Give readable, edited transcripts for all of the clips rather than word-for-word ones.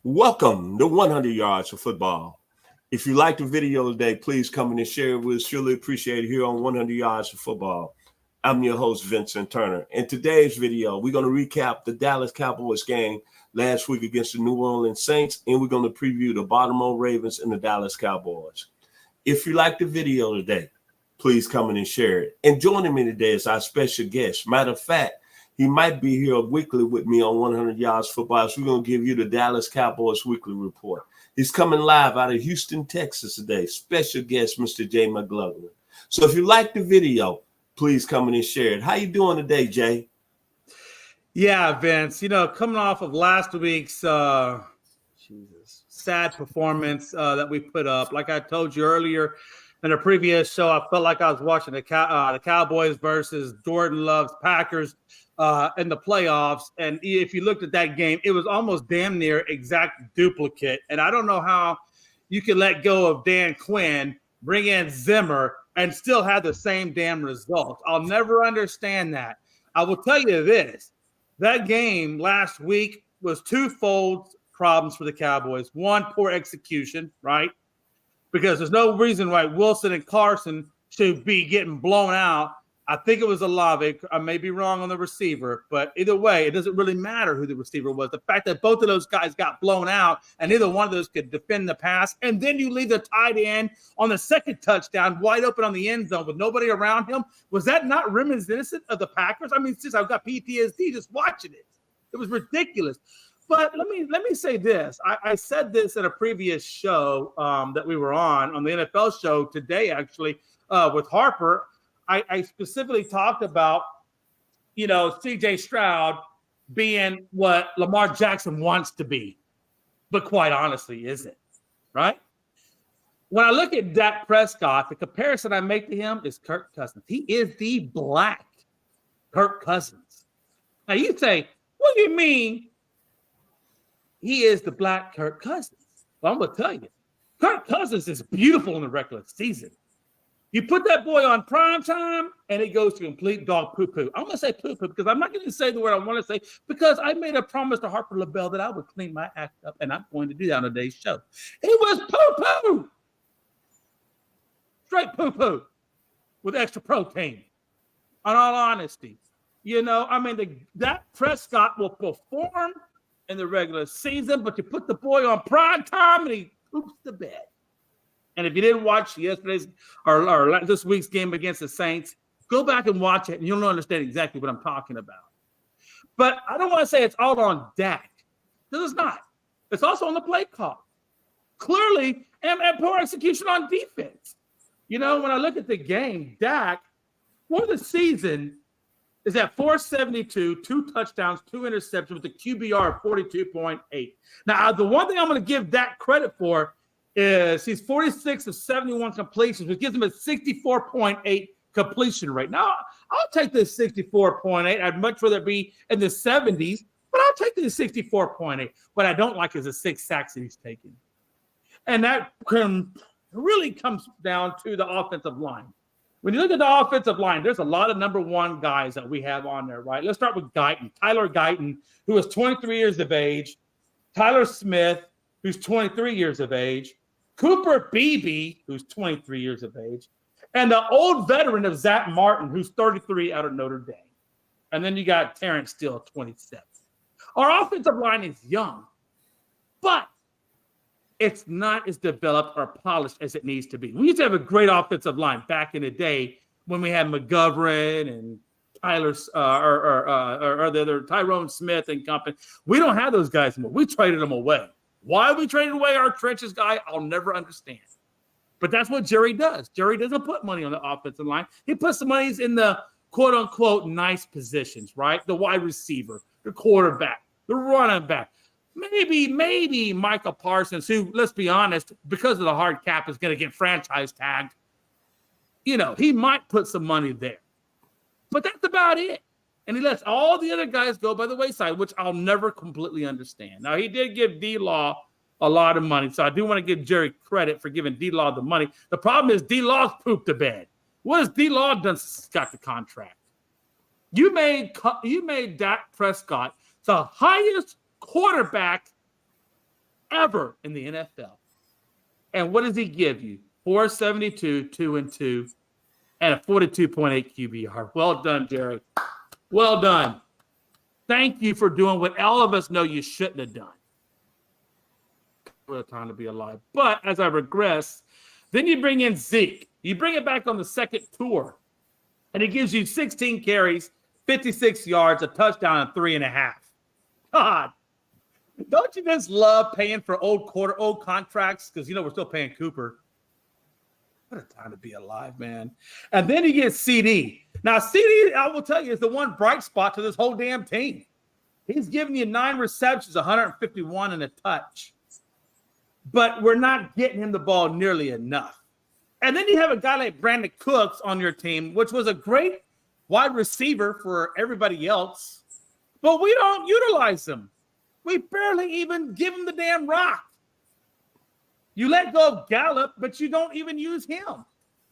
Welcome to 100 Yards of Football. If you like the video today, please come and share it with us. Surely appreciate it here on 100 Yards of Football. I'm your host, Vincent Turner. In today's video, we're going to recap the Dallas Cowboys game last week against the New Orleans Saints, and we're going to preview the Baltimore Ravens and the Dallas Cowboys. If you like the video today, please come in and share it. And joining me today is our special guest. Matter of fact, he might be here weekly with me on 100 Yards Football. So we're going to give you the Dallas Cowboys weekly report. He's coming live out of Houston, Texas today. Special guest, Mr. Jay McLovin. So if you like the video, please come in and share it. How you doing today, Jay? Yeah, Vince, coming off of last week's sad performance that we put up. Like I told you earlier in a previous show, I felt like I was watching the Cowboys versus Jordan Love's Packers in the playoffs. And if you looked at that game, it was almost damn near exact duplicate. And I don't know how you can let go of Dan Quinn, bring in Zimmer, and still have the same damn results. I'll never understand that. I will tell you this. That game last week was twofold problems for the Cowboys. One, poor execution, right? Because there's no reason why Wilson and Carson should be getting blown out. I think it was Olave. I may be wrong on the receiver, but either way, it doesn't really matter who the receiver was. The fact that both of those guys got blown out and neither one of those could defend the pass, and then you leave the tight end on the second touchdown wide open on the end zone with nobody around him. Was that not reminiscent of the Packers? I mean, since I've got PTSD just watching it. It was ridiculous. But let me say this. I said this in a previous show that we were on the NFL show today, actually, with Harper. I specifically talked about, C.J. Stroud being what Lamar Jackson wants to be, but quite honestly isn't, right? When I look at Dak Prescott, the comparison I make to him is Kirk Cousins. He is the black Kirk Cousins. Now you say, what do you mean he is the black Kirk Cousins? Well, I'm going to tell you, Kirk Cousins is beautiful in the regular season. You put that boy on prime time, and it goes to complete dog poo-poo. I'm going to say poo-poo because I'm not going to say the word I want to say because I made a promise to Harper LaBelle that I would clean my act up, and I'm going to do that on today's show. It was poo-poo. Straight poo-poo with extra protein, in all honesty. That Prescott will perform in the regular season, but you put the boy on prime time, and he poops the bed. And if you didn't watch yesterday's or this week's game against the Saints, go back and watch it, and you'll understand exactly what I'm talking about. But I don't want to say it's all on Dak. This is not. It's also on the play call. Clearly, and poor execution on defense. When I look at the game, Dak, for the season, is at 472, 2 touchdowns, 2 interceptions with a QBR of 42.8. Now, the one thing I'm going to give Dak credit for is he's 46 of 71 completions, which gives him a 64.8 completion rate. Now, I'll take this 64.8. I'd much rather be in the 70s, but I'll take this 64.8. What I don't like is the 6 sacks that he's taking. And that really comes down to the offensive line. When you look at the offensive line, there's a lot of number one guys that we have on there, right? Let's start with Guyton, Tyler Guyton, who is 23 years of age, Tyler Smith, who's 23 years of age, Cooper Beebe, who's 23 years of age, and the old veteran of Zach Martin, who's 33 out of Notre Dame. And then you got Terrence Steele, 27. Our offensive line is young, but it's not as developed or polished as it needs to be. We used to have a great offensive line back in the day when we had McGovern and Tyler or the other Tyrone Smith and company. We don't have those guys anymore. We traded them away. Why we traded away our trenches guy, I'll never understand. But that's what Jerry does. Jerry doesn't put money on the offensive line. He puts the money in the quote-unquote nice positions, right? The wide receiver, the quarterback, the running back. Maybe Michael Parsons, who, let's be honest, because of the hard cap, is going to get franchise tagged. He might put some money there. But that's about it. And he lets all the other guys go by the wayside, which I'll never completely understand. Now, he did give D-Law a lot of money, so I do want to give Jerry credit for giving D-Law the money. The problem is D-Law's pooped the bed. What has D-Law done since he's got the contract? You made Dak Prescott the highest quarterback ever in the NFL. And what does he give you? 472, 2-2, and a 42.8 QBR. Well done, Jerry. Well done. Thank you for doing what all of us know you shouldn't have done. What a time to be alive. But as I regress, then you bring in Zeke. You bring it back on the second tour, and it gives you 16 carries, 56 yards, a touchdown, and 3.5. God, don't you just love paying for old contracts? Because, we're still paying Cooper. What a time to be alive, man. And then you get CD. Now, CD, I will tell you, is the one bright spot to this whole damn team. He's giving you 9 receptions, 151 and a touch. But we're not getting him the ball nearly enough. And then you have a guy like Brandon Cooks on your team, which was a great wide receiver for everybody else. But we don't utilize him. We barely even give him the damn rock. You let go of Gallup, but you don't even use him.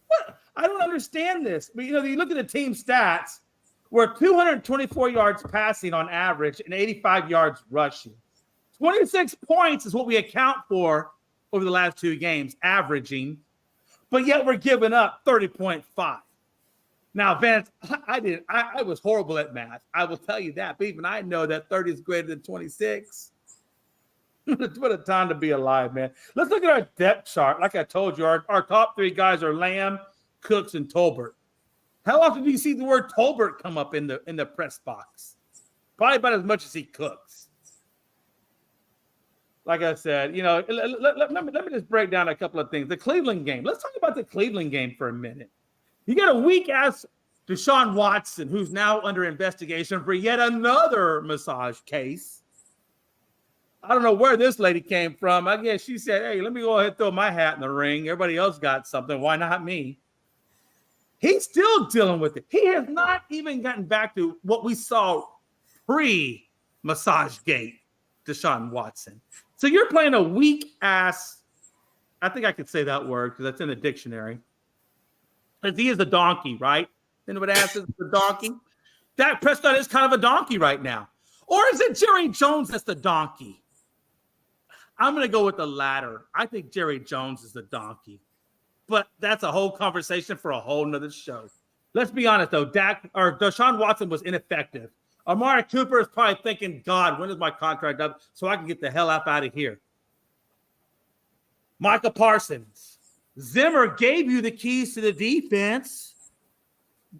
What? I don't understand this. But, you look at the team stats. We're 224 yards passing on average and 85 yards rushing. 26 points is what we account for over the last 2 games, averaging. But yet we're giving up 30.5. Now, Vance, I was horrible at math. I will tell you that. But even I know that 30 is greater than 26. What a time to be alive, man. Let's look at our depth chart. Like I told you, our top 3 guys are Lamb, Cooks, and Tolbert. How often do you see the word Tolbert come up in the press box? Probably about as much as he cooks. Like I said, let me just break down a couple of things. The Cleveland game. Let's talk about the Cleveland game for a minute. You got a weak-ass Deshaun Watson, who's now under investigation for yet another massage case. I don't know where this lady came from. I guess she said, hey, let me go ahead and throw my hat in the ring. Everybody else got something. Why not me? He's still dealing with it. He has not even gotten back to what we saw pre-massage gate, Deshaun Watson. So you're playing a weak-ass, I think I could say that word because that's in the dictionary. Because he is a donkey, right? Then what ass is the donkey? Dak Prescott is kind of a donkey right now. Or is it Jerry Jones that's the donkey? I'm going to go with the latter. I think Jerry Jones is the donkey. But that's a whole conversation for a whole nother show. Let's be honest, though. Deshaun Watson was ineffective. Amari Cooper is probably thinking, God, when is my contract up so I can get the hell out of here? Micah Parsons. Zimmer gave you the keys to the defense.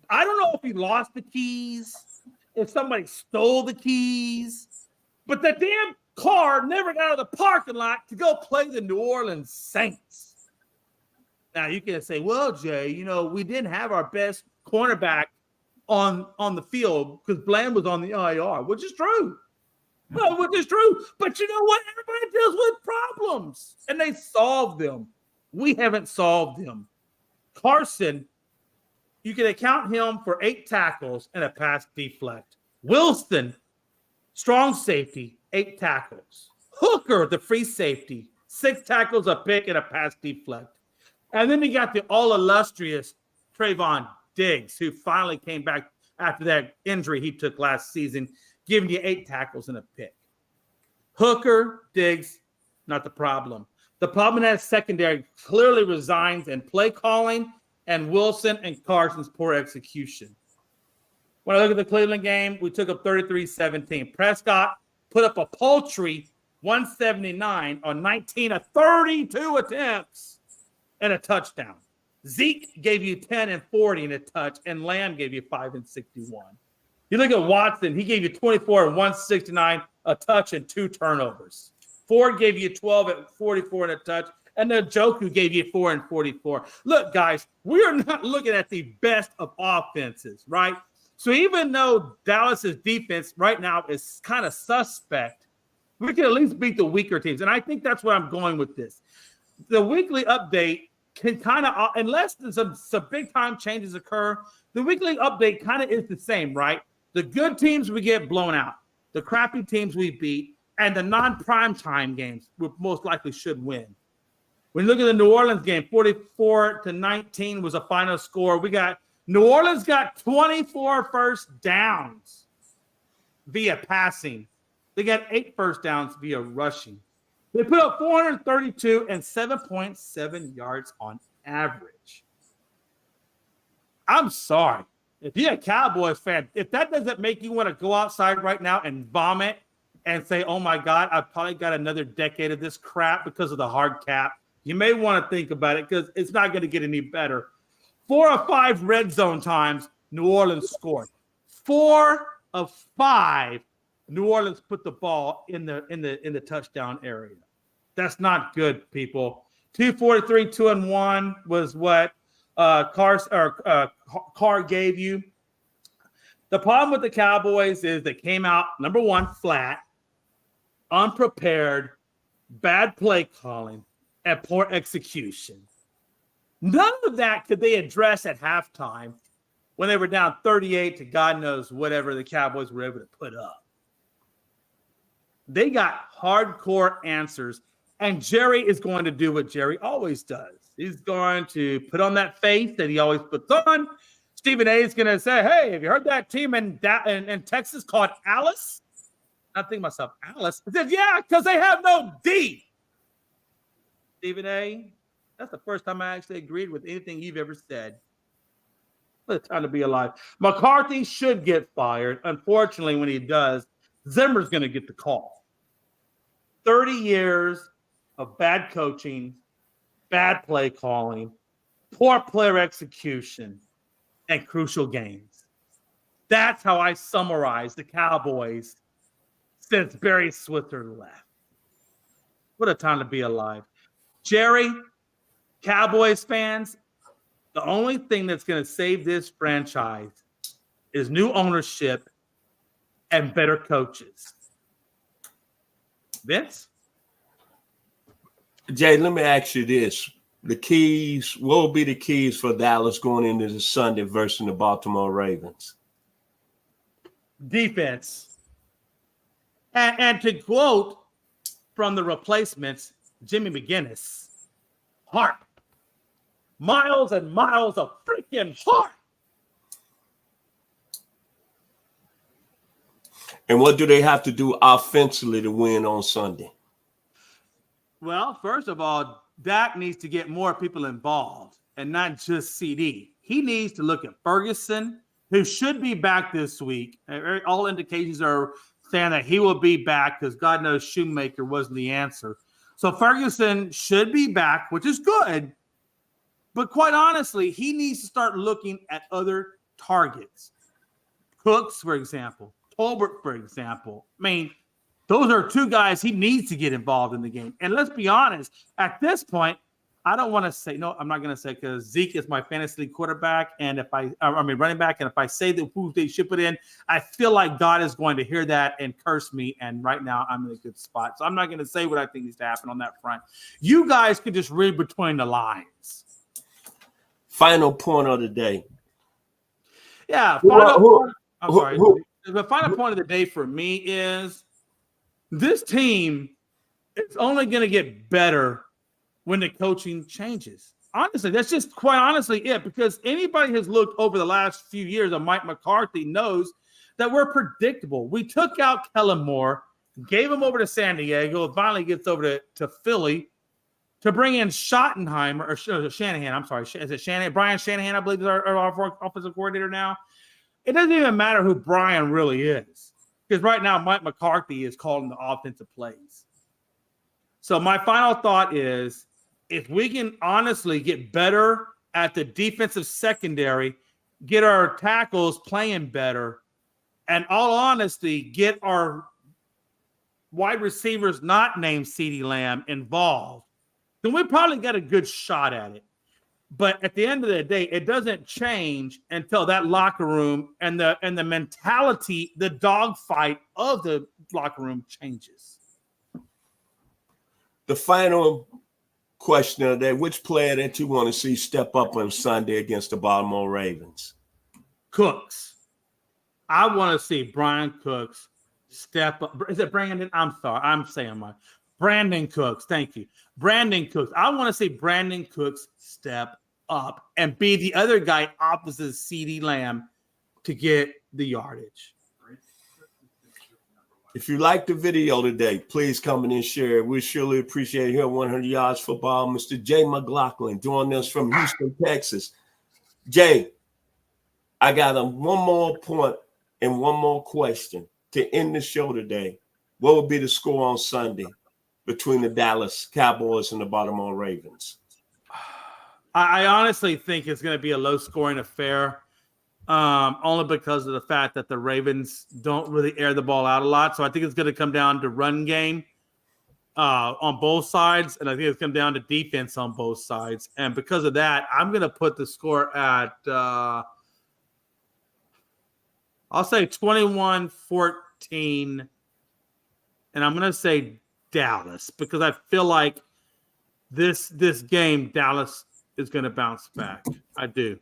I don't know if he lost the keys, if somebody stole the keys, but the damn car never got out of the parking lot to go play the New Orleans Saints. Now, you can say, well, Jay, we didn't have our best cornerback on the field because Bland was on the IR, which is true. No, which is true. But you know what? Everybody deals with problems, and they solve them. We haven't solved them. Carson, you can account him for 8 tackles and a pass deflect. Wilson, strong safety, 8 tackles. Hooker, the free safety, 6 tackles, a pick, and a pass deflect. And then you got the all-illustrious Trayvon Diggs, who finally came back after that injury he took last season, giving you 8 tackles and a pick. Hooker, Diggs, not the problem. The problem in that secondary clearly resigns in play calling and Wilson and Carson's poor execution. When I look at the Cleveland game, we took up 33-17. Prescott put up a paltry 179 on 19 of 32 attempts and a touchdown. Zeke gave you 10 and 40 and a touch, and Lamb gave you 5 and 61. You look at Watson, he gave you 24 and 169, a touch and 2 turnovers. Ford gave you 12 at 44 and a touch, and then Njoku gave you 4 and 44. Look, guys, we are not looking at the best of offenses, right? So even though Dallas's defense right now is kind of suspect, we can at least beat the weaker teams. And I think that's where I'm going with this. The weekly update can kind of, unless some big-time changes occur, the weekly update kind of is the same, right? The good teams we get blown out. The crappy teams we beat. And the non-prime time games we most likely should win. When you look at the New Orleans game, 44-19 was a final score. New Orleans got 24 first downs via passing. They got 8 first downs via rushing. They put up 432 and 7.7 yards on average. I'm sorry. If you're a Cowboys fan, if that doesn't make you want to go outside right now and vomit and say, oh my God, I've probably got another decade of this crap because of the hard cap, you may want to think about it because it's not going to get any better. 4 of 5 red zone times, New Orleans scored. 4 of 5, New Orleans put the ball in the touchdown area. That's not good, people. 243, 2-1 was what Carr gave you. The problem with the Cowboys is they came out, number one, flat, unprepared, bad play calling, and poor execution. None of that could they address at halftime when they were down 38 to God knows whatever the Cowboys were able to put up. They got hardcore answers, and Jerry is going to do what Jerry always does. He's going to put on that face that he always puts on. Stephen A. is going to say, hey, have you heard that team in Texas called Alice? I think to myself, Alice? I said, yeah, because they have no D. Stephen A., that's the first time I actually agreed with anything you've ever said. What a time to be alive. McCarthy should get fired. Unfortunately, when he does, Zimmer's going to get the call. 30 years of bad coaching, bad play calling, poor player execution, and crucial games. That's how I summarize the Cowboys since Barry Switzer left. What a time to be alive. Jerry, Cowboys fans, the only thing that's going to save this franchise is new ownership and better coaches. Vince? Jay, let me ask you this. The keys, what will be the keys for Dallas going into the Sunday versus the Baltimore Ravens? Defense. And to quote from the replacements, Jimmy McGinnis, heart. Miles and miles of freaking heart. And what do they have to do offensively to win on Sunday? Well, first of all, Dak needs to get more people involved and not just CD. He needs to look at Ferguson, who should be back this week. All indications are saying that he will be back because God knows Shoemaker wasn't the answer. So Ferguson should be back, which is good. But quite honestly, he needs to start looking at other targets. Cooks, for example. Tolbert, for example. I mean, those are 2 guys he needs to get involved in the game. And let's be honest, at this point, I don't want to say, no, I'm not going to say because Zeke is my fantasy quarterback. And if running back. And if I say that who they should put in, I feel like God is going to hear that and curse me. And right now I'm in a good spot. So I'm not going to say what I think needs to happen on that front. You guys can just read between the lines. Final point of the day. Yeah. The final point of the day for me is this team is only going to get better when the coaching changes. Honestly, that's just quite honestly it, because anybody has looked over the last few years of Mike McCarthy knows that we're predictable. We took out Kellen Moore, gave him over to San Diego, finally gets over to Philly to bring in Schottenheimer or Shanahan. I'm sorry. Is it Shanahan? Brian Shanahan, I believe, is our offensive coordinator now. It doesn't even matter who Brian really is, because right now Mike McCarthy is calling the offensive plays. So my final thought is, if we can honestly get better at the defensive secondary, get our tackles playing better, and all honesty, get our wide receivers not named CeeDee Lamb involved, then we probably got a good shot at it. But at the end of the day, it doesn't change until that locker room and the mentality, the dogfight of the locker room changes. The final question of the day, which player that you want to see step up on Sunday against the Baltimore Ravens? Cooks. I want to see Brian Cooks step up. Is it Brandon? I'm sorry. I'm saying my Brandon Cooks. Thank you. Brandon Cooks. I want to see Brandon Cooks step up and be the other guy opposite CeeDee Lamb to get the yardage. If you like the video today, please comment and share. We surely appreciate it here at 100 Yards Football. Mr. Jay McLovin joining us from Houston, Texas. Jay, I got one more point and one more question to end the show today. What would be the score on Sunday between the Dallas Cowboys and the Baltimore Ravens? I honestly think it's going to be a low-scoring affair, only because of the fact that the Ravens don't really air the ball out a lot. So I think it's going to come down to run game on both sides, and I think it's come down to defense on both sides. And because of that, I'm going to put the score at I'll say 21-14, and I'm going to say Dallas because I feel like this game, Dallas is going to bounce back. I do.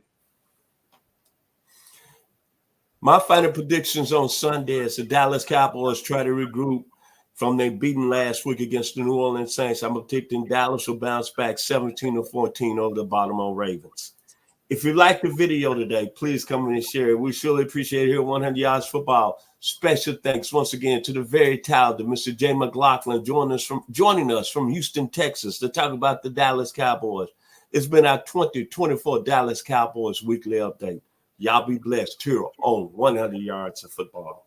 My final predictions on Sunday is the Dallas Cowboys try to regroup from their beating last week against the New Orleans Saints. I'm predicting Dallas will bounce back 17-14 over the Baltimore Ravens. If you like the video today, please come in and share it. We surely appreciate it here at 100 Yards Football. Special thanks once again to the very talented Mr. Jay McLovin joining us from Houston, Texas to talk about the Dallas Cowboys. It's been our 2024 Dallas Cowboys weekly update. Y'all be blessed here on 100 Yards of Football.